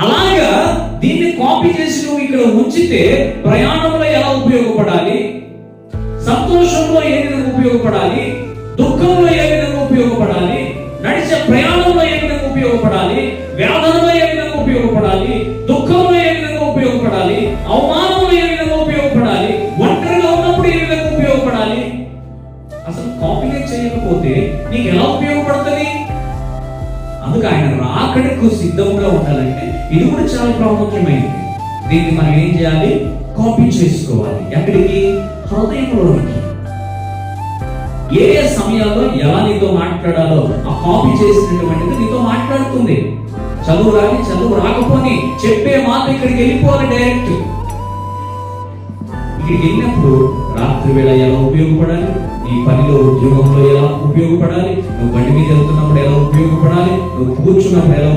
అలాగా దీన్ని కాపీ చేసి నువ్వు ఇక్కడ ఉంచితే ప్రయాణంలో ఎలా ఉపయోగపడాలి, సంతోషంలో ఏ విధంగా ఉపయోగపడాలి, దుఃఖంలో ఏ విధంగా ఉపయోగపడాలి, నడిచే ప్రయాణంలో ఏ విధంగా ఉపయోగపడాలి, వేదనలో ఏ విధంగా ఉపయోగపడాలి, దుఃఖంలో ఏ విధంగా ఉపయోగపడాలి, అవమానంలో ఏ విధంగా ఉపయోగపడాలి, ఒంటరిగా ఉన్నప్పుడు ఏ విధంగా ఉపయోగపడాలి, అసలు కాపీలే చేయకపోతే నీకు ఎలా ఉపయోగపడుతుంది? అందుకు ఆయన రాకడకు సిద్ధంగా ఉండాలంటే ఇది కూడా చాలా ప్రాముఖ్యమైనది. దీన్ని మనం ఏం చేయాలి? కాపీ చేసుకోవాలి. ఎక్కడికి? హృదయంలోనికి. ఏ సమయాల్లో ఎలా నీతో మాట్లాడాలో ఆ కాపీ చేసినటువంటిది నీతో మాట్లాడుతుంది. చదువు రాని చదువు రాకపోని చెప్పే మాట ఇక్కడికి వెళ్ళిపోవాలి. డైరెక్ట్ ఇక్కడికి వెళ్ళినప్పుడు రాత్రి వేళ ఎలా ఉపయోగపడాలి, నీ పనిలో ఉద్యోగంలో ఎలా ఉపయోగపడాలి, నువ్వు బండి మీద వెళ్తున్నప్పుడు ఎలా ఉపయోగపడాలి, నువ్వు కూర్చున్నప్పుడు ఎలా